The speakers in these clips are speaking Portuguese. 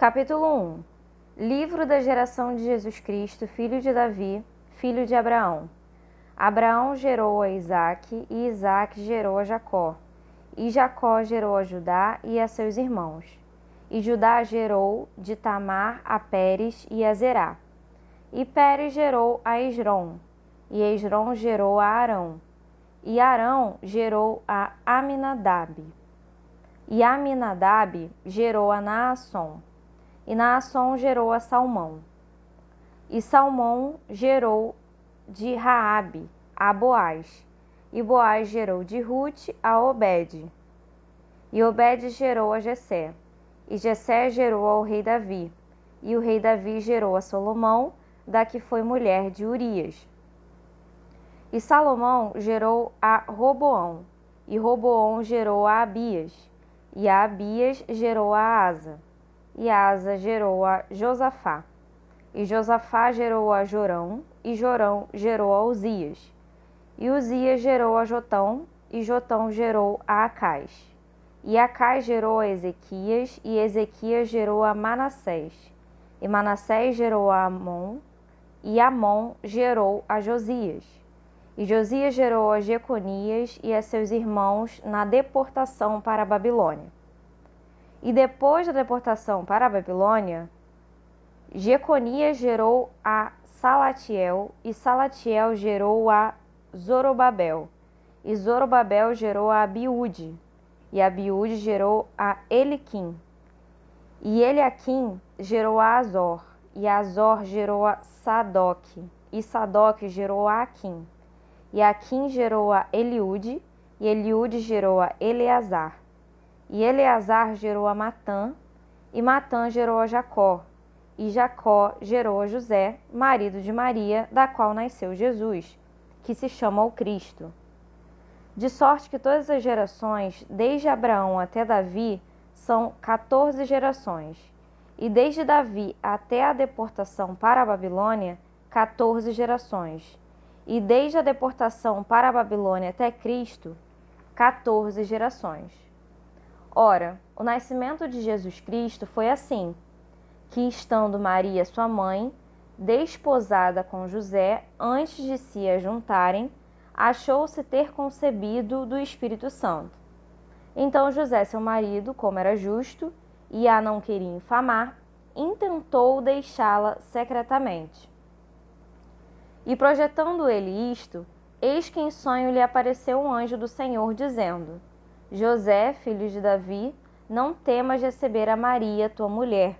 Capítulo 1. Livro da geração de Jesus Cristo, filho de Davi, filho de Abraão. Abraão gerou a Isaque, e Isaque gerou a Jacó. E Jacó gerou a Judá e a seus irmãos. E Judá gerou de Tamar a Pérez e a Zerá. E Pérez gerou a Esrom. E Esrom gerou a Arão. E Arão gerou a Aminadab. E Aminadab gerou a Naasson. E Naasson gerou a Salmão. E Salmão gerou de Raabe a Boaz. E Boaz gerou de Ruth a Obed. E Obed gerou a Jessé. E Jessé gerou ao rei Davi. E o rei Davi gerou a Salomão, da que foi mulher de Urias. E Salomão gerou a Roboão. E Roboão gerou a Abias. E a Abias gerou a Asa. E Asa gerou a Josafá. E Josafá gerou a Jorão. E Jorão gerou a Uzias. E Uzias gerou a Jotão. E Jotão gerou a Acás. E Acás gerou a Ezequias. E Ezequias gerou a Manassés. E Manassés gerou a Amon. E Amon gerou a Josias. E Josias gerou a Jeconias e a seus irmãos na deportação para a Babilônia. E depois da deportação para a Babilônia, Jeconias gerou a Salatiel, e Salatiel gerou a Zorobabel, e Zorobabel gerou a Abiúde, e Abiúde gerou a Eliquim, e Eliaquim gerou a Azor, e Azor gerou a Sadoque, e Sadoque gerou a Aquim, e Aquim gerou a Eliúde, e Eliúde gerou a Eleazar. E Eleazar gerou a Matã, e Matã gerou a Jacó, e Jacó gerou a José, marido de Maria, da qual nasceu Jesus, que se chama o Cristo. De sorte que todas as gerações, desde Abraão até Davi, são 14 gerações, e desde Davi até a deportação para a Babilônia, 14 gerações, e desde a deportação para a Babilônia até Cristo, 14 gerações. Ora, o nascimento de Jesus Cristo foi assim, que estando Maria, sua mãe, desposada com José, antes de se ajuntarem, achou-se ter concebido do Espírito Santo. Então José, seu marido, como era justo, e a não queria infamar, intentou deixá-la secretamente. E projetando ele isto, eis que em sonho lhe apareceu um anjo do Senhor, dizendo: José, filho de Davi, não temas receber a Maria, tua mulher,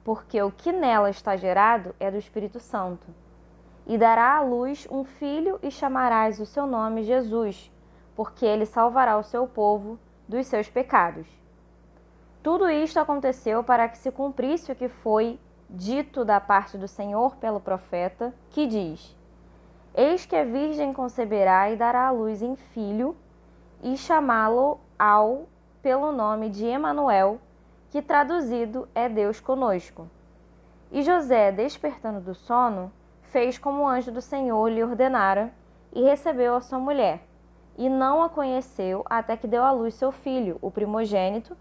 porque o que nela está gerado é do Espírito Santo. E dará à luz um filho e chamarás o seu nome Jesus, porque ele salvará o seu povo dos seus pecados. Tudo isto aconteceu para que se cumprisse o que foi dito da parte do Senhor pelo profeta, que diz: Eis que a virgem conceberá e dará à luz em filho, e chamá-lo-ao pelo nome de Emanuel, que traduzido é Deus conosco. E José, despertando do sono, fez como o anjo do Senhor lhe ordenara, e recebeu a sua mulher, e não a conheceu até que deu à luz seu filho, o primogênito,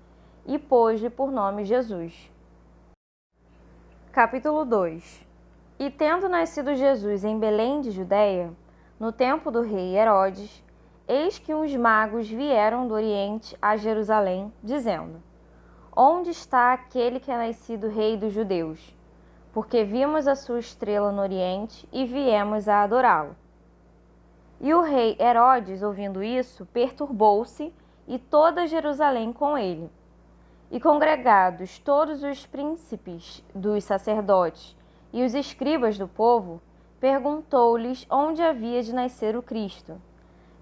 e pôs-lhe por nome Jesus. Capítulo 2. E tendo nascido Jesus em Belém de Judeia, no tempo do rei Herodes, eis que uns magos vieram do Oriente a Jerusalém, dizendo: Onde está aquele que é nascido rei dos judeus? Porque vimos a sua estrela no Oriente e viemos a adorá-lo. E o rei Herodes, ouvindo isso, perturbou-se, e toda Jerusalém com ele. E congregados todos os príncipes dos sacerdotes e os escribas do povo, perguntou-lhes onde havia de nascer o Cristo.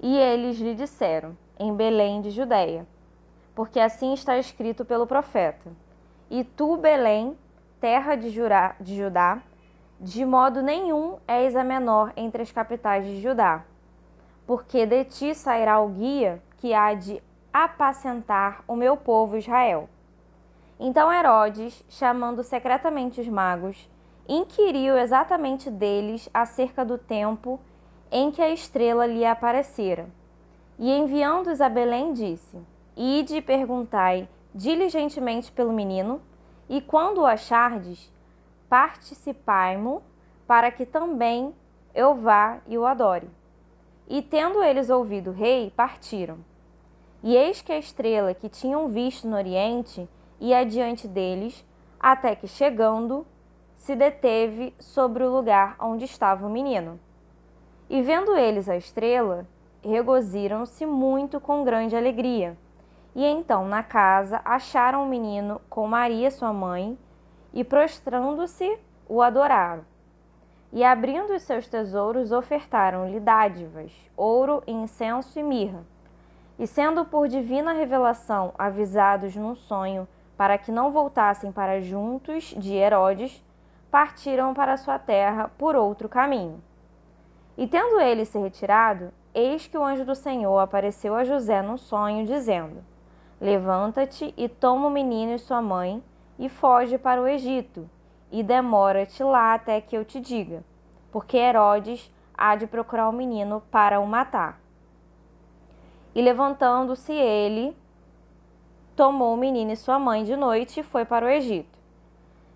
E eles lhe disseram: em Belém de Judeia, porque assim está escrito pelo profeta: E tu, Belém, terra de Judá, de modo nenhum és a menor entre as capitais de Judá, porque de ti sairá o guia que há de apacentar o meu povo Israel. Então Herodes, chamando secretamente os magos, inquiriu exatamente deles acerca do tempo em que a estrela lhe aparecera. E enviando-os a Belém, disse: Ide e perguntai diligentemente pelo menino, E quando o achardes, participai-mo, para que também eu vá e o adore. E tendo eles ouvido o rei, partiram. E eis que a estrela que tinham visto no oriente ia adiante deles, até que, chegando, se deteve sobre o lugar onde estava o menino. E vendo eles a estrela, regoziram-se muito com grande alegria. E então na casa acharam o menino com Maria sua mãe, e prostrando-se, o adoraram. E abrindo os seus tesouros, ofertaram-lhe dádivas, ouro, incenso e mirra. E sendo por divina revelação avisados num sonho para que não voltassem para juntos de Herodes, partiram para sua terra por outro caminho. E tendo ele se retirado, eis que o anjo do Senhor apareceu a José num sonho, dizendo: Levanta-te e toma o menino e sua mãe, e foge para o Egito, e demora-te lá até que eu te diga, porque Herodes há de procurar o menino para o matar. E levantando-se ele, tomou o menino e sua mãe de noite e foi para o Egito.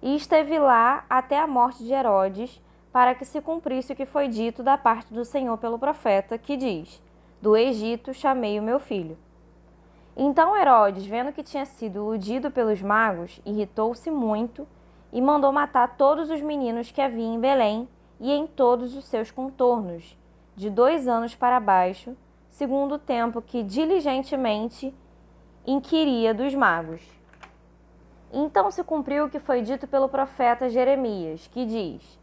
E esteve lá até a morte de Herodes, para que se cumprisse o que foi dito da parte do Senhor pelo profeta, que diz: Do Egito chamei o meu filho. Então Herodes, vendo que tinha sido iludido pelos magos, irritou-se muito e mandou matar todos os meninos que havia em Belém e em todos os seus contornos, de 2 anos para baixo, segundo o tempo que diligentemente inquiria dos magos. Então se cumpriu o que foi dito pelo profeta Jeremias, que diz: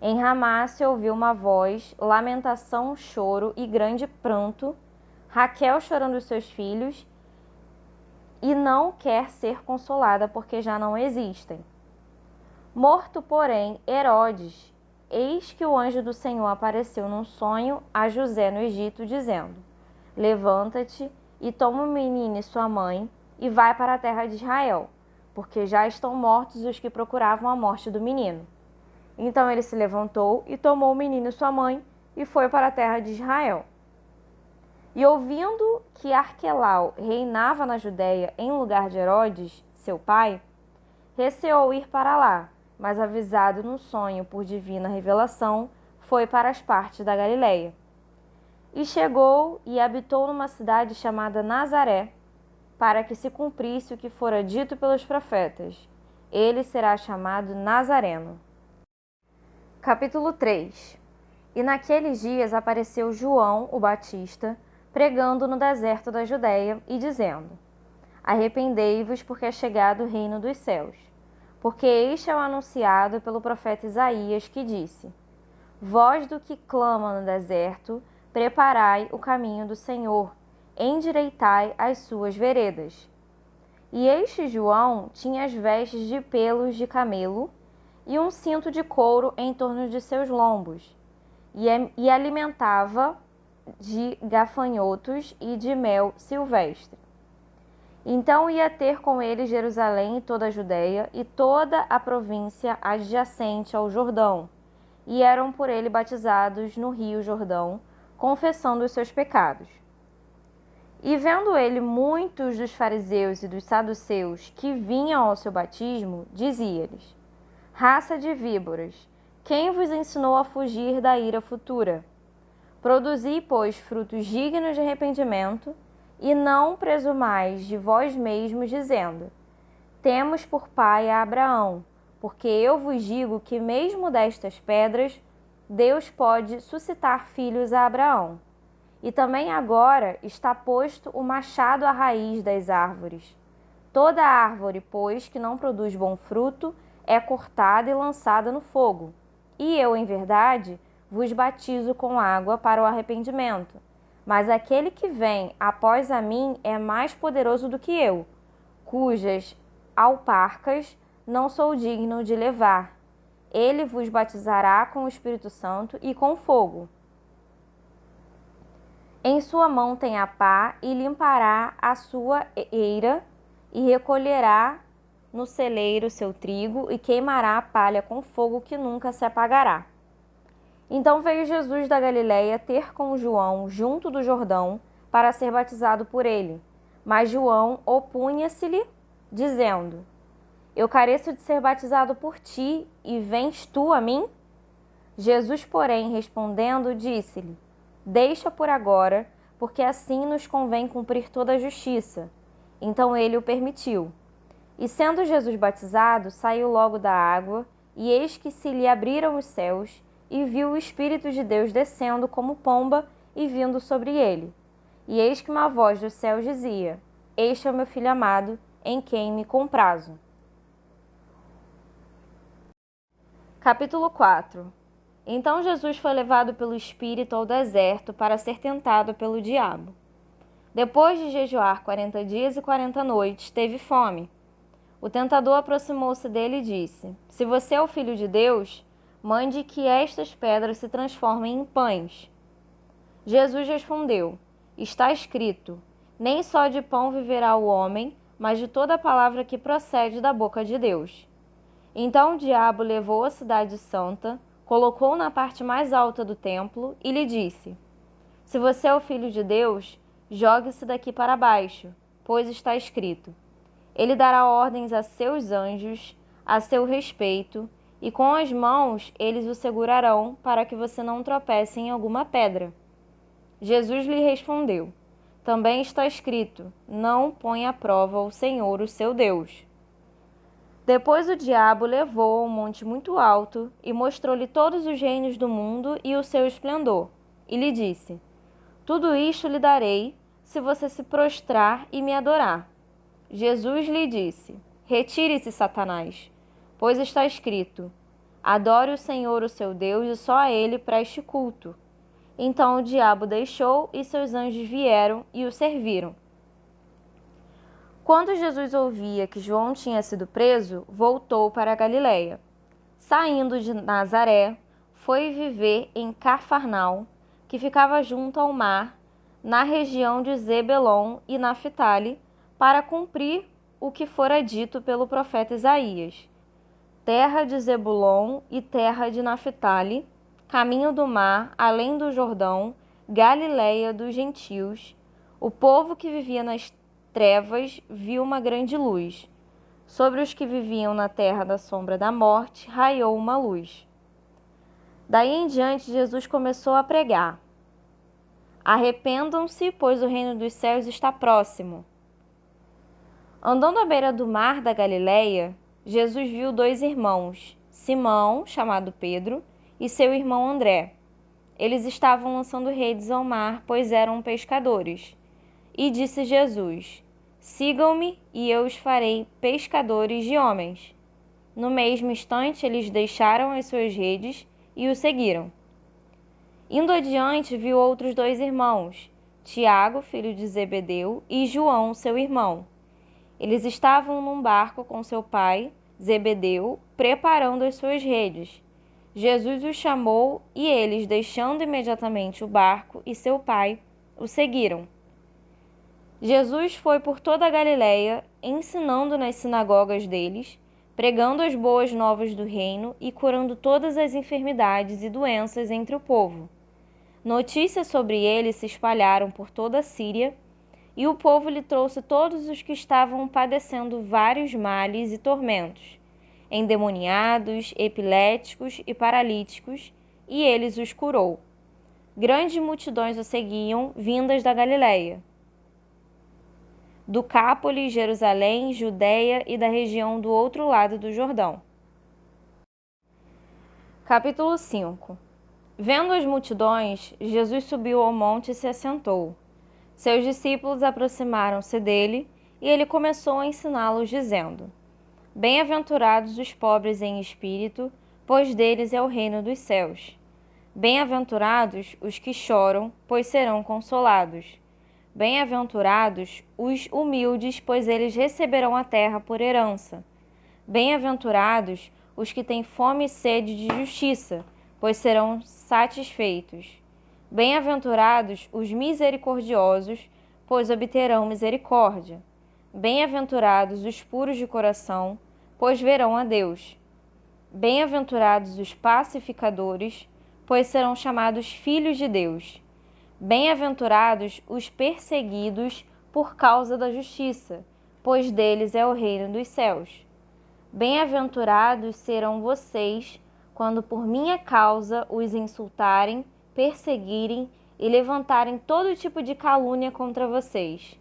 Em Ramá se ouviu uma voz, lamentação, choro e grande pranto, Raquel chorando os seus filhos, e não quer ser consolada, porque já não existem. Morto, porém, Herodes, eis que o anjo do Senhor apareceu num sonho a José no Egito, dizendo: Levanta-te e toma o menino e sua mãe, e vai para a terra de Israel, porque já estão mortos os que procuravam a morte do menino. Então ele se levantou e tomou o menino e sua mãe, e foi para a terra de Israel. E ouvindo que Arquelau reinava na Judéia em lugar de Herodes, seu pai, receou ir para lá, mas avisado no sonho por divina revelação, foi para as partes da Galiléia. E chegou e habitou numa cidade chamada Nazaré, para que se cumprisse o que fora dito pelos profetas: ele será chamado Nazareno. Capítulo 3. E naqueles dias apareceu João, o Batista, pregando no deserto da Judéia e dizendo: Arrependei-vos, porque é chegado o reino dos céus. Porque este é o anunciado pelo profeta Isaías, que disse: Voz do que clama no deserto, preparai o caminho do Senhor, endireitai as suas veredas. E este João tinha as vestes de pelos de camelo e um cinto de couro em torno de seus lombos, e alimentava de gafanhotos e de mel silvestre. Então ia ter com ele Jerusalém e toda a Judéia e toda a província adjacente ao Jordão, e eram por ele batizados no rio Jordão, confessando os seus pecados. E vendo ele muitos dos fariseus e dos saduceus que vinham ao seu batismo, dizia-lhes: Raça de víboras, quem vos ensinou a fugir da ira futura? Produzi, pois, frutos dignos de arrependimento, e não presumais de vós mesmos, dizendo: Temos por pai a Abraão, porque eu vos digo que mesmo destas pedras Deus pode suscitar filhos a Abraão. E também agora está posto o machado à raiz das árvores. Toda árvore, pois, que não produz bom fruto, é cortada e lançada no fogo. E eu, em verdade, vos batizo com água para o arrependimento. Mas aquele que vem após a mim é mais poderoso do que eu, cujas alparcas não sou digno de levar. Ele vos batizará com o Espírito Santo e com fogo. Em sua mão tem a pá, e limpará a sua eira, e recolherá no celeiro seu trigo, e queimará a palha com fogo que nunca se apagará. Então veio Jesus da Galiléia ter com João junto do Jordão, para ser batizado por ele. Mas João opunha-se-lhe, dizendo: Eu careço de ser batizado por ti, e vens tu a mim? Jesus, porém, respondendo, disse-lhe: Deixa por agora, porque assim nos convém cumprir toda a justiça. Então ele o permitiu. E sendo Jesus batizado, saiu logo da água, e eis que se lhe abriram os céus, e viu o Espírito de Deus descendo como pomba e vindo sobre ele. E eis que uma voz do céu dizia: Este é o meu filho amado, em quem me comprazo. Capítulo 4. Então Jesus foi levado pelo Espírito ao deserto para ser tentado pelo diabo. Depois de jejuar 40 dias e 40 noites, teve fome. O tentador aproximou-se dele e disse: Se você é o Filho de Deus, mande que estas pedras se transformem em pães. Jesus respondeu: Está escrito: Nem só de pão viverá o homem, mas de toda palavra que procede da boca de Deus. Então o diabo levou a cidade santa, colocou-o na parte mais alta do templo e lhe disse: Se você é o Filho de Deus, jogue-se daqui para baixo, pois está escrito: Ele dará ordens a seus anjos a seu respeito, e com as mãos eles o segurarão para que você não tropece em alguma pedra. Jesus lhe respondeu: Também está escrito: Não ponha à prova o Senhor, o seu Deus. Depois o diabo levou-o a um monte muito alto e mostrou-lhe todos os reinos do mundo e o seu esplendor. E lhe disse: Tudo isto lhe darei, se você se prostrar e me adorar. Jesus lhe disse: Retire-se, Satanás, pois está escrito: Adore o Senhor, o seu Deus, e só a ele preste culto. Então o diabo deixou e seus anjos vieram e o serviram. Quando Jesus ouvia que João tinha sido preso, voltou para a Galiléia. Saindo de Nazaré, foi viver em Cafarnaum, que ficava junto ao mar, na região de Zebelon e Naphtali, para cumprir o que fora dito pelo profeta Isaías: Terra de Zebulon e terra de Naphtali, caminho do mar, além do Jordão, Galiléia dos gentios. O povo que vivia nas trevas viu uma grande luz. Sobre os que viviam na terra da sombra da morte, raiou uma luz. Daí em diante, Jesus começou a pregar: Arrependam-se, pois o reino dos céus está próximo. Andando à beira do mar da Galiléia, Jesus viu dois irmãos, Simão, chamado Pedro, e seu irmão André. Eles estavam lançando redes ao mar, pois eram pescadores. E disse Jesus: Sigam-me, e eu os farei pescadores de homens. No mesmo instante, eles deixaram as suas redes e o seguiram. Indo adiante, viu outros dois irmãos, Tiago, filho de Zebedeu, e João, seu irmão. Eles estavam num barco com seu pai, Zebedeu, preparando as suas redes. Jesus os chamou e eles, deixando imediatamente o barco e seu pai, o seguiram. Jesus foi por toda a Galiléia, ensinando nas sinagogas deles, pregando as boas novas do reino e curando todas as enfermidades e doenças entre o povo. Notícias sobre ele se espalharam por toda a Síria, e o povo lhe trouxe todos os que estavam padecendo vários males e tormentos, endemoniados, epiléticos e paralíticos, e eles os curou. Grandes multidões o seguiam, vindas da Galiléia, do Cápolis, Jerusalém, Judéia e da região do outro lado do Jordão. Capítulo 5. Vendo as multidões, Jesus subiu ao monte e se assentou. Seus discípulos aproximaram-se dele, e ele começou a ensiná-los, dizendo: Bem-aventurados os pobres em espírito, pois deles é o reino dos céus. Bem-aventurados os que choram, pois serão consolados. Bem-aventurados os humildes, pois eles receberão a terra por herança. Bem-aventurados os que têm fome e sede de justiça, pois serão satisfeitos. Bem-aventurados os misericordiosos, pois obterão misericórdia. Bem-aventurados os puros de coração, pois verão a Deus. Bem-aventurados os pacificadores, pois serão chamados filhos de Deus. Bem-aventurados os perseguidos por causa da justiça, pois deles é o reino dos céus. Bem-aventurados serão vocês quando por minha causa os insultarem, perseguirem e levantarem todo tipo de calúnia contra vocês.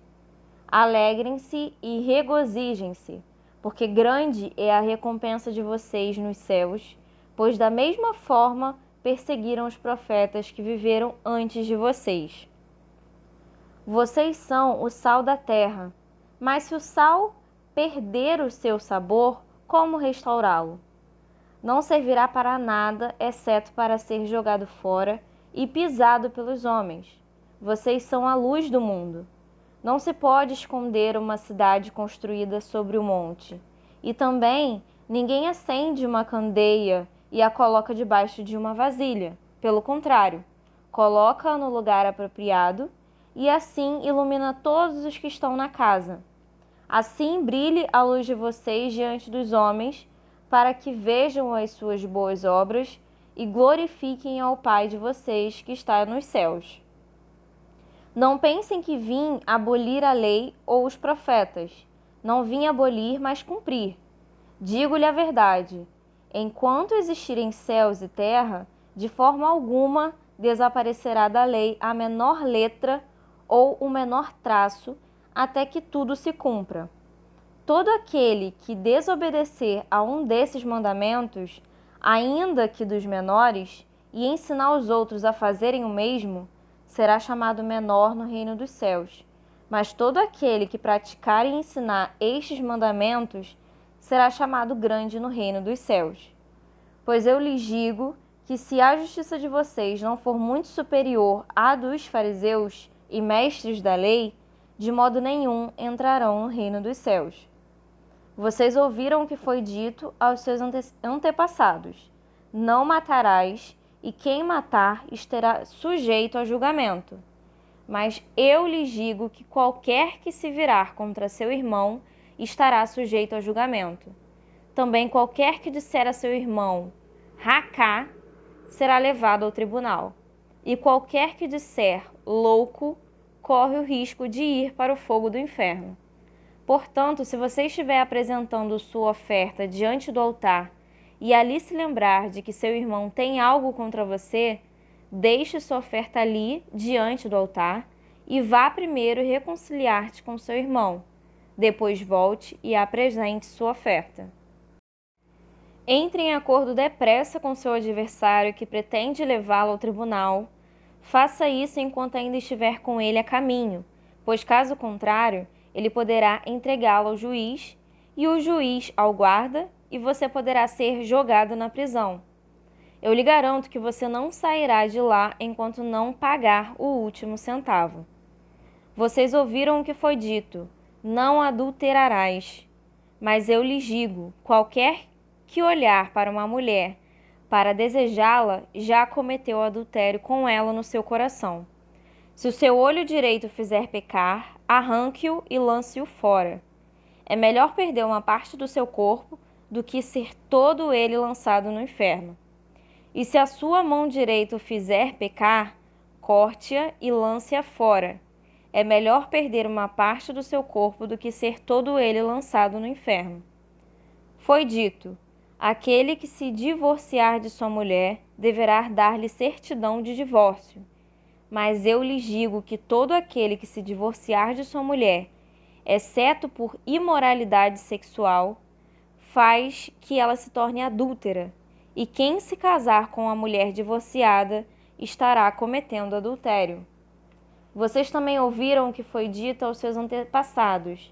Alegrem-se e regozijem-se, porque grande é a recompensa de vocês nos céus, pois da mesma forma perseguiram os profetas que viveram antes de vocês. Vocês são o sal da terra, mas se o sal perder o seu sabor, como restaurá-lo? Não servirá para nada, exceto para ser jogado fora e pisado pelos homens. Vocês são a luz do mundo. Não se pode esconder uma cidade construída sobre o monte. E também ninguém acende uma candeia e a coloca debaixo de uma vasilha. Pelo contrário, coloca-a no lugar apropriado e assim ilumina todos os que estão na casa. Assim brilhe a luz de vocês diante dos homens, para que vejam as suas boas obras e glorifiquem ao Pai de vocês que está nos céus. Não pensem que vim abolir a lei ou os profetas. Não vim abolir, mas cumprir. Digo-lhe a verdade: enquanto existirem céus e terra, de forma alguma desaparecerá da lei a menor letra ou o menor traço, até que tudo se cumpra. Todo aquele que desobedecer a um desses mandamentos, ainda que dos menores, e ensinar os outros a fazerem o mesmo, será chamado menor no reino dos céus. Mas todo aquele que praticar e ensinar estes mandamentos será chamado grande no reino dos céus. Pois eu lhes digo que se a justiça de vocês não for muito superior à dos fariseus e mestres da lei, de modo nenhum entrarão no reino dos céus. Vocês ouviram o que foi dito aos seus antepassados: não matarás, e quem matar estará sujeito a julgamento. Mas eu lhes digo que qualquer que se virar contra seu irmão estará sujeito a julgamento. Também qualquer que disser a seu irmão, racá, será levado ao tribunal. E qualquer que disser, louco, corre o risco de ir para o fogo do inferno. Portanto, se você estiver apresentando sua oferta diante do altar e ali se lembrar de que seu irmão tem algo contra você, deixe sua oferta ali diante do altar e vá primeiro reconciliar-te com seu irmão. Depois volte e apresente sua oferta. Entre em acordo depressa com seu adversário que pretende levá-lo ao tribunal. Faça isso enquanto ainda estiver com ele a caminho, pois caso contrário, ele poderá entregá-lo ao juiz, e o juiz ao guarda, e você poderá ser jogado na prisão. Eu lhe garanto que você não sairá de lá enquanto não pagar o último centavo. Vocês ouviram o que foi dito: não adulterarás. Mas eu lhes digo: qualquer que olhar para uma mulher para desejá-la, já cometeu adultério com ela no seu coração. Se o seu olho direito fizer pecar, arranque-o e lance-o fora. É melhor perder uma parte do seu corpo do que ser todo ele lançado no inferno. E se a sua mão direita o fizer pecar, corte-a e lance-a fora. É melhor perder uma parte do seu corpo do que ser todo ele lançado no inferno. Foi dito: aquele que se divorciar de sua mulher deverá dar-lhe certidão de divórcio. Mas eu lhes digo que todo aquele que se divorciar de sua mulher, exceto por imoralidade sexual, faz que ela se torne adúltera, e quem se casar com a mulher divorciada estará cometendo adultério. Vocês também ouviram o que foi dito aos seus antepassados: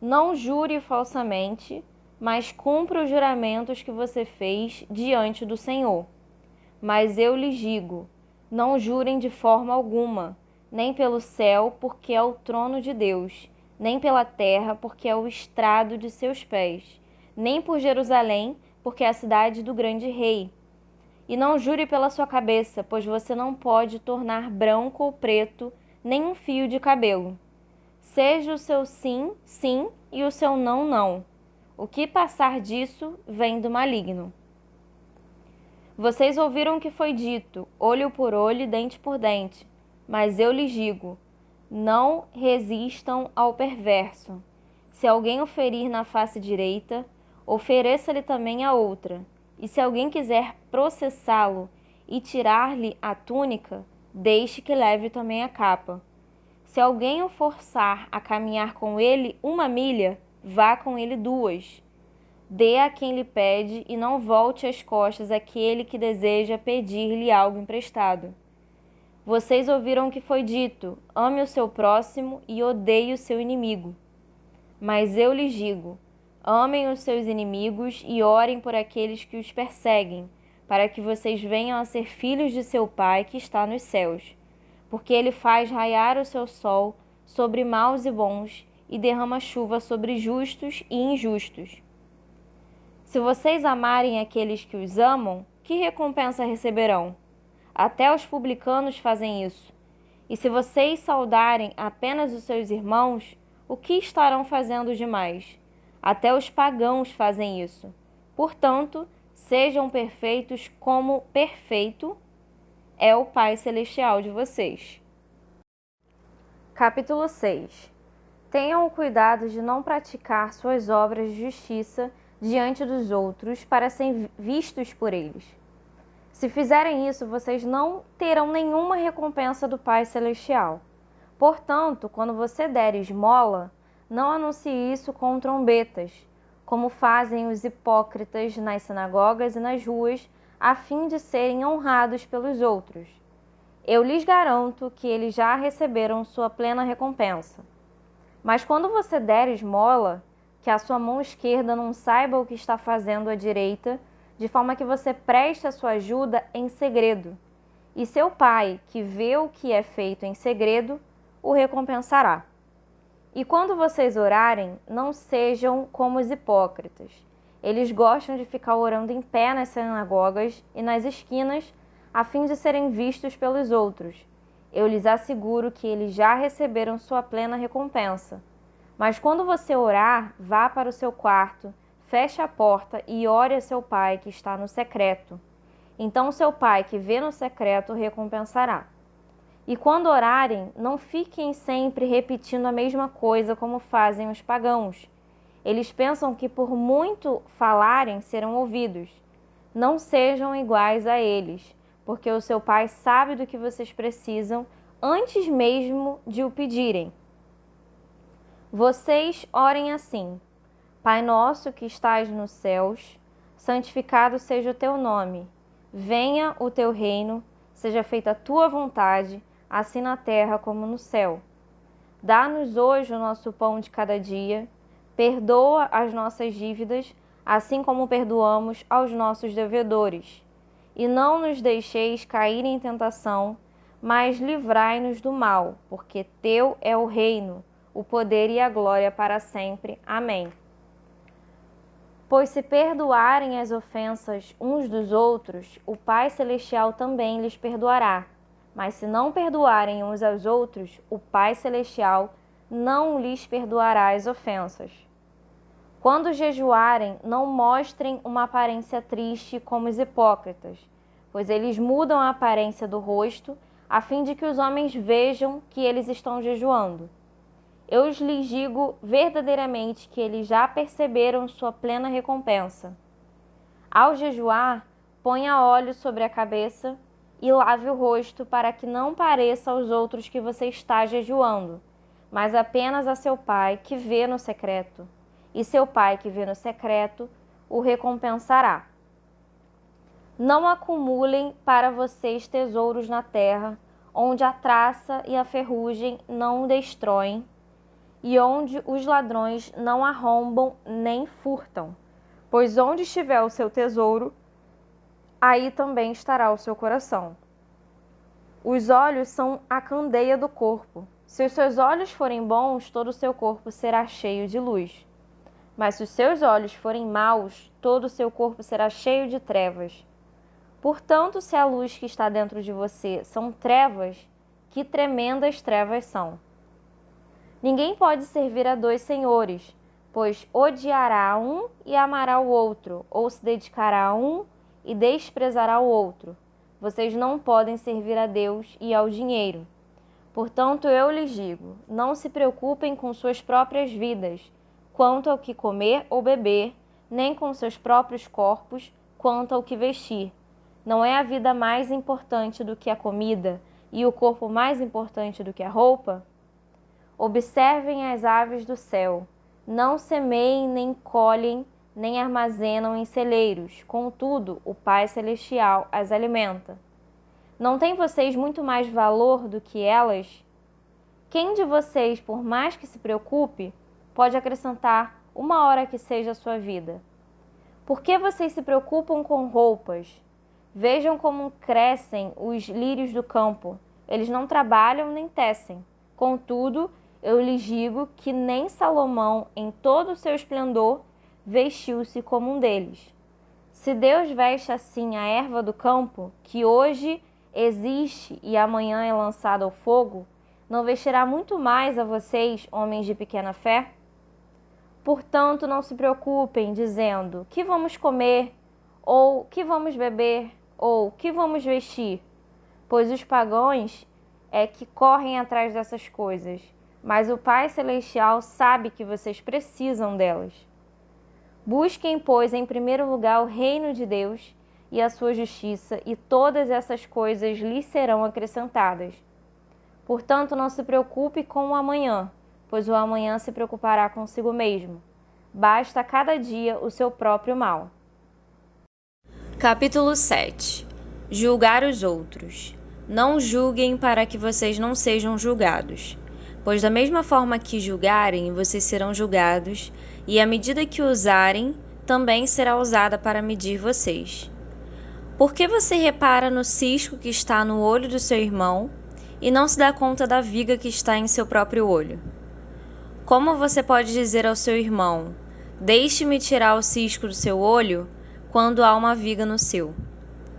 não jure falsamente, mas cumpra os juramentos que você fez diante do Senhor. Mas eu lhes digo: não jurem de forma alguma, nem pelo céu, porque é o trono de Deus, nem pela terra, porque é o estrado de seus pés, nem por Jerusalém, porque é a cidade do grande rei. E não jure pela sua cabeça, pois você não pode tornar branco ou preto nem um fio de cabelo. Seja o seu sim, sim, e o seu não, não. O que passar disso vem do maligno. Vocês ouviram o que foi dito: olho por olho e dente por dente. Mas eu lhes digo: não resistam ao perverso. Se alguém o ferir na face direita, ofereça-lhe também a outra. E se alguém quiser processá-lo e tirar-lhe a túnica, deixe que leve também a capa. Se alguém o forçar a caminhar com ele 1 milha, vá com ele 2. Dê a quem lhe pede e não volte as costas àquele que deseja pedir-lhe algo emprestado. Vocês ouviram o que foi dito: ame o seu próximo e odeie o seu inimigo. Mas eu lhes digo: amem os seus inimigos e orem por aqueles que os perseguem, para que vocês venham a ser filhos de seu Pai que está nos céus. Porque ele faz raiar o seu sol sobre maus e bons e derrama chuva sobre justos e injustos. Se vocês amarem aqueles que os amam, que recompensa receberão? Até os publicanos fazem isso. E se vocês saudarem apenas os seus irmãos, o que estarão fazendo demais? Até os pagãos fazem isso. Portanto, sejam perfeitos como perfeito é o Pai Celestial de vocês. Capítulo 6. Tenham o cuidado de não praticar suas obras de justiça diante dos outros para serem vistos por eles. Se fizerem isso, vocês não terão nenhuma recompensa do Pai Celestial. Portanto, quando você der esmola, não anuncie isso com trombetas, como fazem os hipócritas nas sinagogas e nas ruas, a fim de serem honrados pelos outros. Eu lhes garanto que eles já receberam sua plena recompensa. Mas quando você der esmola, que a sua mão esquerda não saiba o que está fazendo a direita, de forma que você preste a sua ajuda em segredo. E seu Pai, que vê o que é feito em segredo, o recompensará. E quando vocês orarem, não sejam como os hipócritas. Eles gostam de ficar orando em pé nas sinagogas e nas esquinas, a fim de serem vistos pelos outros. Eu lhes asseguro que eles já receberam sua plena recompensa. Mas quando você orar, vá para o seu quarto, feche a porta e ore a seu Pai que está no secreto. Então seu Pai que vê no secreto o recompensará. E quando orarem, não fiquem sempre repetindo a mesma coisa como fazem os pagãos. Eles pensam que por muito falarem serão ouvidos. Não sejam iguais a eles, porque o seu Pai sabe do que vocês precisam antes mesmo de o pedirem. Vocês orem assim: Pai nosso que estás nos céus, santificado seja o teu nome. Venha o teu reino, seja feita a tua vontade, assim na terra como no céu. Dá-nos hoje o nosso pão de cada dia. Perdoa as nossas dívidas, assim como perdoamos aos nossos devedores. E não nos deixeis cair em tentação, mas livrai-nos do mal, porque teu é o reino, o poder e a glória para sempre. Amém. Pois se perdoarem as ofensas uns dos outros, o Pai Celestial também lhes perdoará. Mas se não perdoarem uns aos outros, o Pai Celestial não lhes perdoará as ofensas. Quando jejuarem, não mostrem uma aparência triste como os hipócritas, pois eles mudam a aparência do rosto, a fim de que os homens vejam que eles estão jejuando. Eu lhes digo verdadeiramente que eles já perceberam sua plena recompensa. Ao jejuar, ponha óleo sobre a cabeça e lave o rosto, para que não pareça aos outros que você está jejuando, mas apenas a seu Pai que vê no secreto. E seu Pai que vê no secreto o recompensará. Não acumulem para vocês tesouros na terra, onde a traça e a ferrugem não destroem, e onde os ladrões não arrombam nem furtam. Pois onde estiver o seu tesouro, aí também estará o seu coração. Os olhos são a candeia do corpo. Se os seus olhos forem bons, todo o seu corpo será cheio de luz. Mas se os seus olhos forem maus, todo o seu corpo será cheio de trevas. Portanto, se a luz que está dentro de você são trevas, que tremendas trevas são! Ninguém pode servir a 2 senhores, pois odiará um e amará o outro, ou se dedicará a um e desprezará o outro. Vocês não podem servir a Deus e ao dinheiro. Portanto, eu lhes digo, não se preocupem com suas próprias vidas, quanto ao que comer ou beber, nem com seus próprios corpos quanto ao que vestir. Não é a vida mais importante do que a comida e o corpo mais importante do que a roupa? Observem as aves do céu. Não semeiem, nem colhem, nem armazenam em celeiros. Contudo, o Pai Celestial as alimenta. Não têm vocês muito mais valor do que elas? Quem de vocês, por mais que se preocupe, pode acrescentar uma hora que seja a sua vida? Por que vocês se preocupam com roupas? Vejam como crescem os lírios do campo. Eles não trabalham nem tecem. Contudo, eu lhes digo que nem Salomão, em todo o seu esplendor, vestiu-se como um deles. Se Deus veste assim a erva do campo, que hoje existe e amanhã é lançada ao fogo, não vestirá muito mais a vocês, homens de pequena fé? Portanto, não se preocupem, dizendo: que vamos comer? Ou que vamos beber? Ou que vamos vestir? Pois os pagãos é que correm atrás dessas coisas, mas o Pai Celestial sabe que vocês precisam delas. Busquem, pois, em primeiro lugar o reino de Deus e a sua justiça, e todas essas coisas lhes serão acrescentadas. Portanto, não se preocupe com o amanhã, pois o amanhã se preocupará consigo mesmo. Basta a cada dia o seu próprio mal. Capítulo 7. Julgar os outros. Não julguem para que vocês não sejam julgados, pois da mesma forma que julgarem, vocês serão julgados, e a medida que usarem também será usada para medir vocês. Por que você repara no cisco que está no olho do seu irmão e não se dá conta da viga que está em seu próprio olho? Como você pode dizer ao seu irmão: deixe-me tirar o cisco do seu olho, quando há uma viga no seu?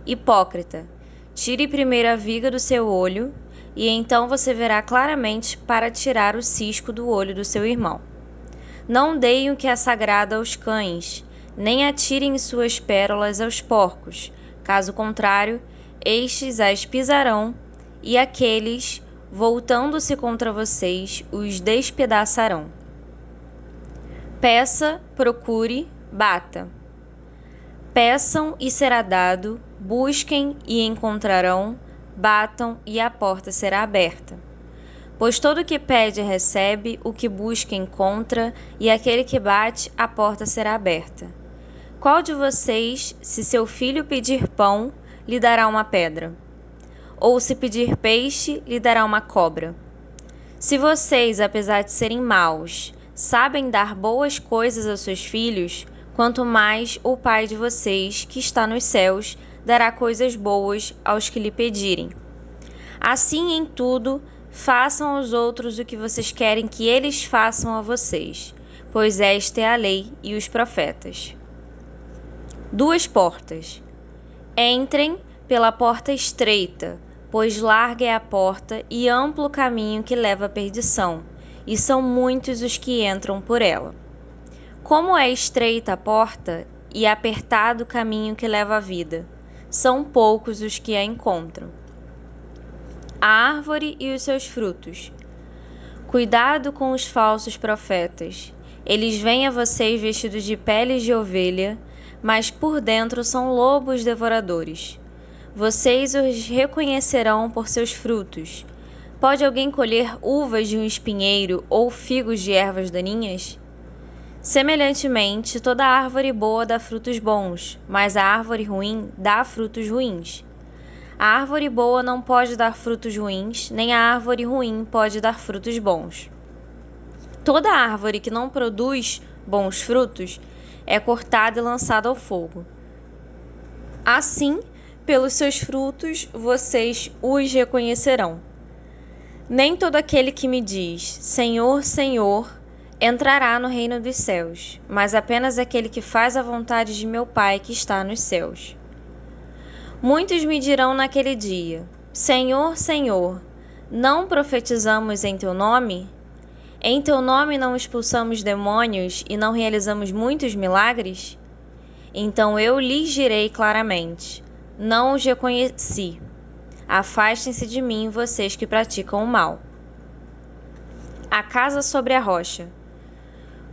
Hipócrita, tire primeiro a viga do seu olho, e então você verá claramente para tirar o cisco do olho do seu irmão. Não deem o que é sagrado aos cães, nem atirem suas pérolas aos porcos. Caso contrário, estes as pisarão, e aqueles, voltando-se contra vocês, os despedaçarão. Peça, procure, bata. Peçam e será dado, busquem e encontrarão, batam e a porta será aberta. Pois todo o que pede recebe, o que busca encontra, e aquele que bate, a porta será aberta. Qual de vocês, se seu filho pedir pão, lhe dará uma pedra? Ou se pedir peixe, lhe dará uma cobra? Se vocês, apesar de serem maus, sabem dar boas coisas aos seus filhos, quanto mais o Pai de vocês, que está nos céus, dará coisas boas aos que lhe pedirem. Assim, em tudo, façam aos outros o que vocês querem que eles façam a vocês, pois esta é a lei e os profetas. 2 portas. Entrem pela porta estreita, pois larga é a porta e amplo o caminho que leva à perdição, e são muitos os que entram por ela. Como é estreita a porta e apertado o caminho que leva à vida, são poucos os que a encontram. A árvore e os seus frutos. Cuidado com os falsos profetas. Eles vêm a vocês vestidos de peles de ovelha, mas por dentro são lobos devoradores. Vocês os reconhecerão por seus frutos. Pode alguém colher uvas de um espinheiro ou figos de ervas daninhas? Semelhantemente, toda árvore boa dá frutos bons, mas a árvore ruim dá frutos ruins. A árvore boa não pode dar frutos ruins, nem a árvore ruim pode dar frutos bons. Toda árvore que não produz bons frutos é cortada e lançada ao fogo. Assim, pelos seus frutos vocês os reconhecerão. Nem todo aquele que me diz, Senhor, Senhor, entrará no reino dos céus, mas apenas aquele que faz a vontade de meu Pai que está nos céus. Muitos me dirão naquele dia, Senhor, Senhor, não profetizamos em teu nome? Em teu nome não expulsamos demônios e não realizamos muitos milagres? Então eu lhes direi claramente, não os reconheci. Afastem-se de mim, vocês que praticam o mal. A casa sobre a rocha.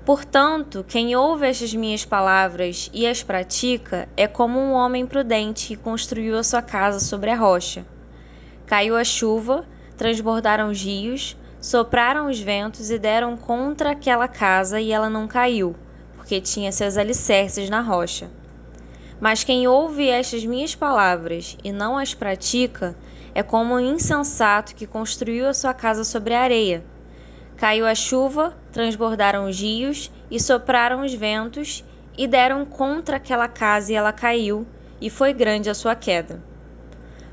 Portanto, quem ouve estas minhas palavras e as pratica é como um homem prudente que construiu a sua casa sobre a rocha. Caiu a chuva, transbordaram os rios, sopraram os ventos e deram contra aquela casa, e ela não caiu, porque tinha seus alicerces na rocha. Mas quem ouve estas minhas palavras e não as pratica é como um insensato que construiu a sua casa sobre a areia. Caiu a chuva, transbordaram os rios e sopraram os ventos e deram contra aquela casa, e ela caiu, e foi grande a sua queda.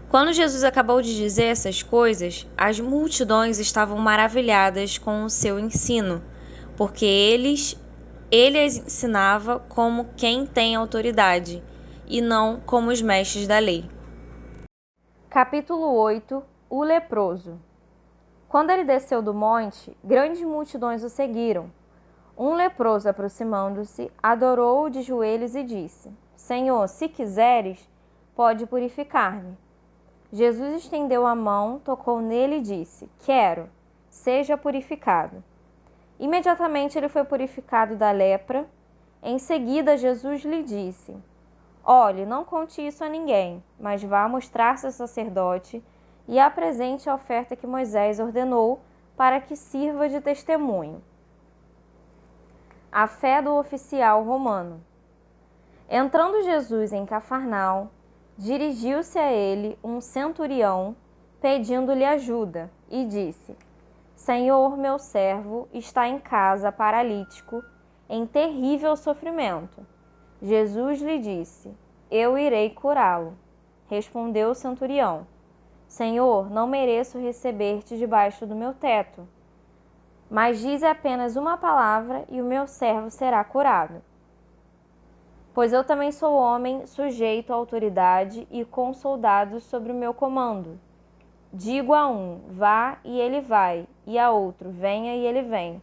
Quando Jesus acabou de dizer essas coisas, as multidões estavam maravilhadas com o seu ensino, porque ele as ensinava como quem tem autoridade, e não como os mestres da lei. Capítulo 8. O leproso. Quando ele desceu do monte, grandes multidões o seguiram. Um leproso, aproximando-se, adorou-o de joelhos e disse: Senhor, se quiseres, pode purificar-me. Jesus estendeu a mão, tocou nele e disse: Quero, seja purificado. Imediatamente ele foi purificado da lepra. Em seguida, Jesus lhe disse: Olhe, não conte isso a ninguém, mas vá mostrar-se ao sacerdote e apresente a oferta que Moisés ordenou para que sirva de testemunho. A fé do oficial romano. Entrando Jesus em Cafarnaum, dirigiu-se a ele um centurião, pedindo-lhe ajuda, e disse: Senhor, meu servo está em casa paralítico, em terrível sofrimento. Jesus lhe disse: Eu irei curá-lo. Respondeu o centurião: Senhor, não mereço receber-te debaixo do meu teto, mas dize apenas uma palavra e o meu servo será curado. Pois eu também sou homem sujeito à autoridade e com soldados sobre o meu comando. Digo a um, vá, e ele vai, e a outro, venha, e ele vem.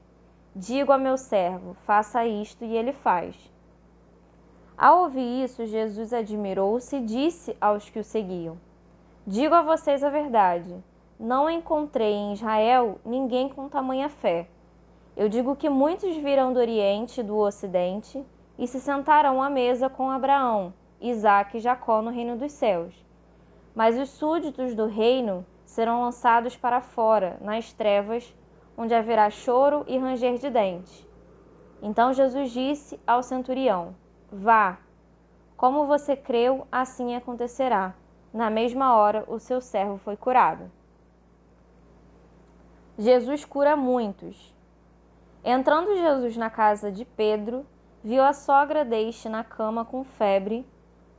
Digo a meu servo, faça isto, e ele faz. Ao ouvir isso, Jesus admirou-se e disse aos que o seguiam: Digo a vocês a verdade, não encontrei em Israel ninguém com tamanha fé. Eu digo que muitos virão do Oriente e do Ocidente e se sentarão à mesa com Abraão, Isaque e Jacó no reino dos céus. Mas os súditos do reino serão lançados para fora, nas trevas, onde haverá choro e ranger de dentes. Então Jesus disse ao centurião: Vá, como você creu, assim acontecerá. Na mesma hora, o seu servo foi curado. Jesus cura muitos. Entrando Jesus na casa de Pedro, viu a sogra deste na cama com febre.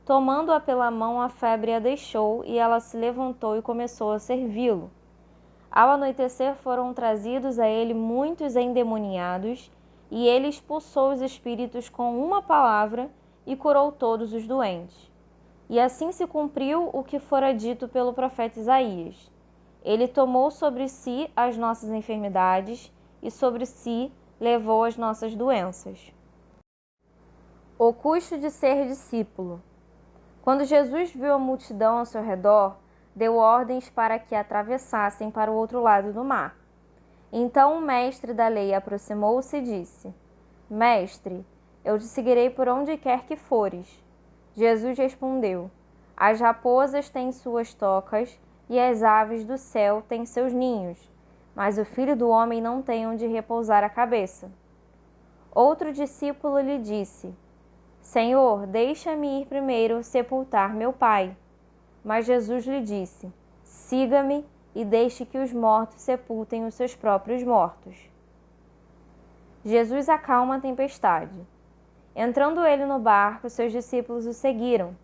Tomando-a pela mão, a febre a deixou, e ela se levantou e começou a servi-lo. Ao anoitecer foram trazidos a ele muitos endemoniados, e ele expulsou os espíritos com uma palavra e curou todos os doentes. E assim se cumpriu o que fora dito pelo profeta Isaías. Ele tomou sobre si as nossas enfermidades e sobre si levou as nossas doenças. O custo de ser discípulo. Quando Jesus viu a multidão ao seu redor, deu ordens para que atravessassem para o outro lado do mar. Então o mestre da lei aproximou-se e disse: Mestre, eu te seguirei por onde quer que fores. Jesus respondeu: As raposas têm suas tocas e as aves do céu têm seus ninhos, mas o Filho do Homem não tem onde repousar a cabeça. Outro discípulo lhe disse: Senhor, deixa-me ir primeiro sepultar meu pai. Mas Jesus lhe disse: Siga-me e deixe que os mortos sepultem os seus próprios mortos. Jesus acalma a tempestade. Entrando ele no barco, seus discípulos o seguiram.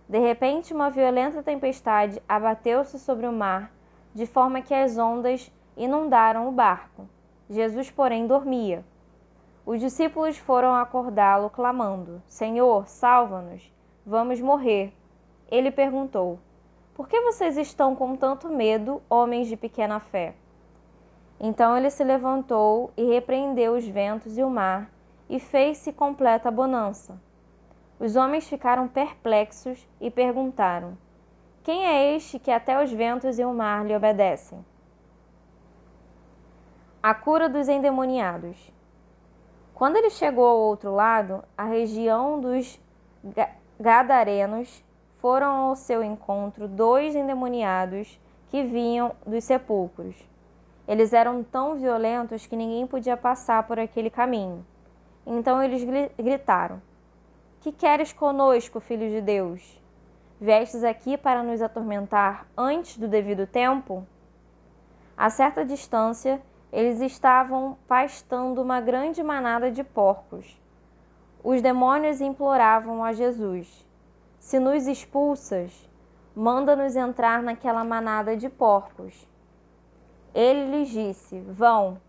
De repente, uma violenta tempestade abateu-se sobre o mar, de forma que as ondas inundaram o barco. Jesus, porém, dormia. Os discípulos foram acordá-lo, clamando: Senhor, salva-nos, vamos morrer. Ele perguntou: Por que vocês estão com tanto medo, homens de pequena fé? Então ele se levantou e repreendeu os ventos e o mar, e fez-se completa bonança. Os homens ficaram perplexos e perguntaram: Quem é este que até os ventos e o mar lhe obedecem? A cura dos endemoniados. Quando ele chegou ao outro lado, a região dos Gadarenos, foram ao seu encontro 2 endemoniados que vinham dos sepulcros. Eles eram tão violentos que ninguém podia passar por aquele caminho. Então eles gritaram: Que queres conosco, filho de Deus? Viestes aqui para nos atormentar antes do devido tempo? A certa distância, eles estavam pastando uma grande manada de porcos. Os demônios imploravam a Jesus: Se nos expulsas, manda-nos entrar naquela manada de porcos. Ele lhes disse: Vão.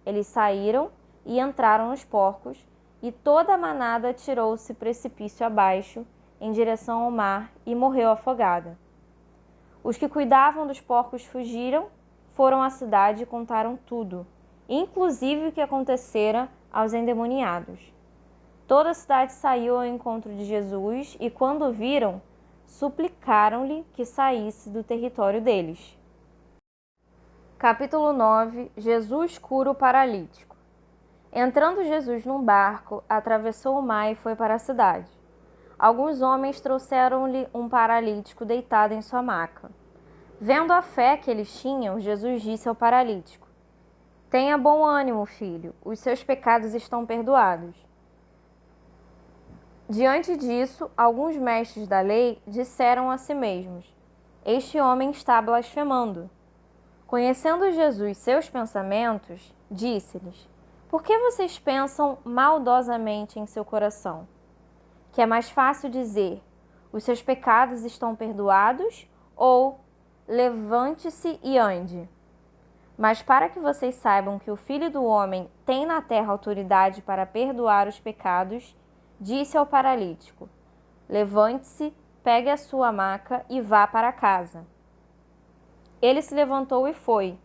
Eles saíram e entraram nos porcos, e toda a manada atirou-se precipício abaixo, em direção ao mar, e morreu afogada. Os que cuidavam dos porcos fugiram, foram à cidade e contaram tudo, inclusive o que acontecera aos endemoniados. Toda a cidade saiu ao encontro de Jesus e, quando o viram, suplicaram-lhe que saísse do território deles. Capítulo 9. Jesus cura o paralítico. Entrando Jesus num barco, atravessou o mar e foi para a cidade. Alguns homens trouxeram-lhe um paralítico deitado em sua maca. Vendo a fé que eles tinham, Jesus disse ao paralítico: Tenha bom ânimo, filho, os seus pecados estão perdoados. Diante disso, alguns mestres da lei disseram a si mesmos: Este homem está blasfemando. Conhecendo Jesus seus pensamentos, disse-lhes: Por que vocês pensam maldosamente em seu coração? Que é mais fácil dizer: Os seus pecados estão perdoados, ou levante-se e ande. Mas para que vocês saibam que o Filho do Homem tem na terra autoridade para perdoar os pecados, disse ao paralítico: Levante-se, pegue a sua maca e vá para casa. Ele se levantou e foi.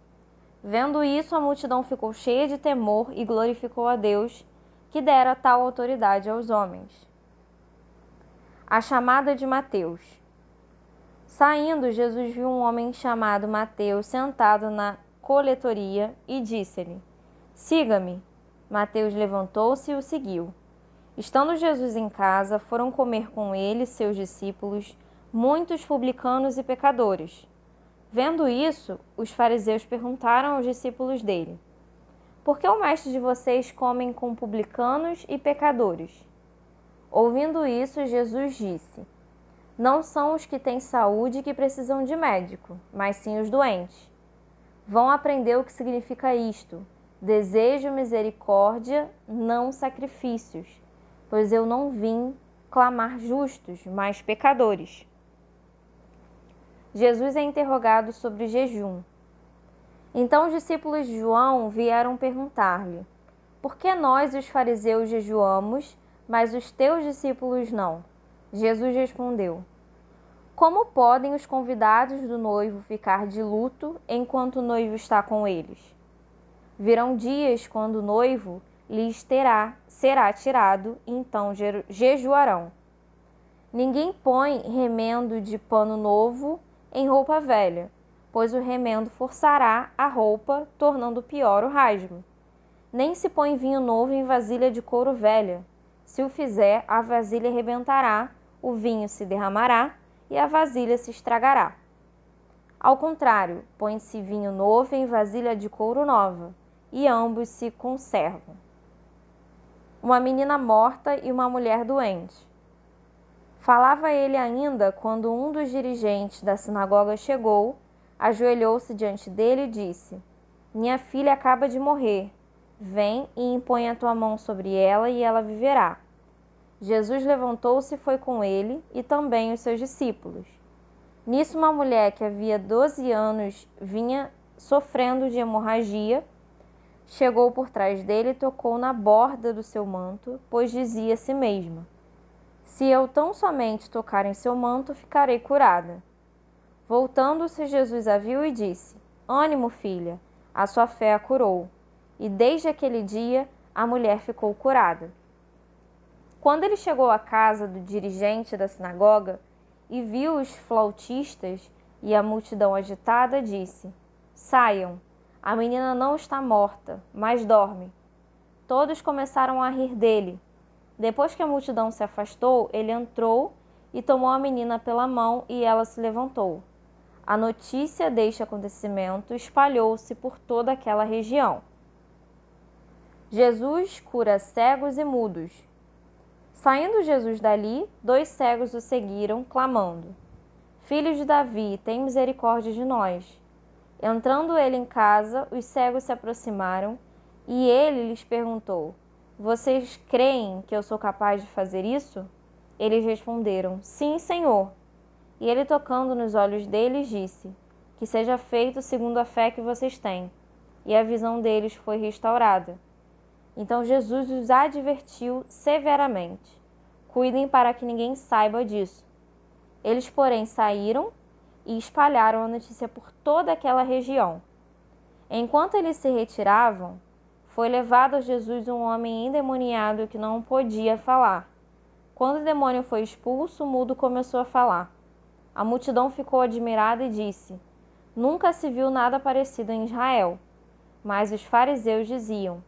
Vendo isso, a multidão ficou cheia de temor e glorificou a Deus, que dera tal autoridade aos homens. A chamada de Mateus. Saindo, Jesus viu um homem chamado Mateus sentado na coletoria e disse-lhe: Siga-me. Mateus levantou-se e o seguiu. Estando Jesus em casa, foram comer com ele, seus discípulos, muitos publicanos e pecadores. Vendo isso, os fariseus perguntaram aos discípulos dele: Por que o mestre de vocês come com publicanos e pecadores? Ouvindo isso, Jesus disse: Não são os que têm saúde que precisam de médico, mas sim os doentes. Vão aprender o que significa isto: desejo misericórdia, não sacrifícios, pois eu não vim clamar justos, mas pecadores. Jesus é interrogado sobre jejum. Então os discípulos de João vieram perguntar-lhe: Por que nós, os fariseus, jejuamos, mas os teus discípulos não? Jesus respondeu: Como podem os convidados do noivo ficar de luto enquanto o noivo está com eles? Virão dias quando o noivo lhes será tirado, e então jejuarão. Ninguém põe remendo de pano novo em roupa velha, pois o remendo forçará a roupa, tornando pior o rasgo. Nem se põe vinho novo em vasilha de couro velha. Se o fizer, a vasilha rebentará, o vinho se derramará e a vasilha se estragará. Ao contrário, põe-se vinho novo em vasilha de couro nova, e ambos se conservam. Uma menina morta e uma mulher doente. Falava ele ainda quando um dos dirigentes da sinagoga chegou, ajoelhou-se diante dele e disse: Minha filha acaba de morrer. Vem e impõe a tua mão sobre ela e ela viverá. Jesus levantou-se e foi com ele, e também os seus discípulos. Nisso, uma mulher que havia 12 anos vinha sofrendo de hemorragia, chegou por trás dele e tocou na borda do seu manto, pois dizia a si mesma: Se eu tão somente tocar em seu manto, ficarei curada. Voltando-se, Jesus a viu e disse: Ânimo, filha, a sua fé a curou. E desde aquele dia, a mulher ficou curada. Quando ele chegou à casa do dirigente da sinagoga e viu os flautistas e a multidão agitada, disse: Saiam, a menina não está morta, mas dorme. todos começaram a rir dele. Depois que a multidão se afastou, ele entrou e tomou a menina pela mão e ela se levantou. A notícia deste acontecimento espalhou-se por toda aquela região. Jesus cura cegos e mudos. Saindo Jesus dali, 2 cegos o seguiram, clamando: Filho de Davi, tem misericórdia de nós. Entrando ele em casa, os cegos se aproximaram e ele lhes perguntou: Vocês creem que eu sou capaz de fazer isso? Eles responderam: Sim, Senhor. E ele, tocando nos olhos deles, disse: Que seja feito segundo a fé que vocês têm. E a visão deles foi restaurada. Então Jesus os advertiu severamente: Cuidem para que ninguém saiba disso. Eles, porém, saíram e espalharam a notícia por toda aquela região. Enquanto eles se retiravam, foi levado a Jesus um homem endemoniado que não podia falar. Quando o demônio foi expulso, o mudo começou a falar. A multidão ficou admirada e disse: Nunca se viu nada parecido em Israel. Mas os fariseus diziam: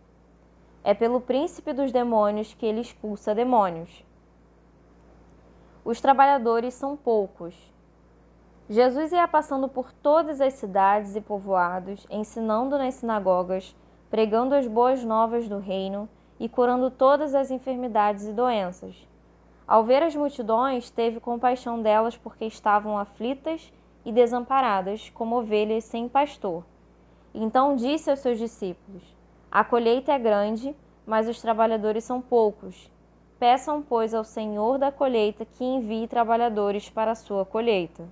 É pelo príncipe dos demônios que ele expulsa demônios. Os trabalhadores são poucos. Jesus ia passando por todas as cidades e povoados, ensinando nas sinagogas, pregando as boas novas do reino e curando todas as enfermidades e doenças. Ao ver as multidões, teve compaixão delas porque estavam aflitas e desamparadas, como ovelhas sem pastor. Então disse aos seus discípulos: A colheita é grande, mas os trabalhadores são poucos. Peçam, pois, ao Senhor da colheita que envie trabalhadores para a sua colheita.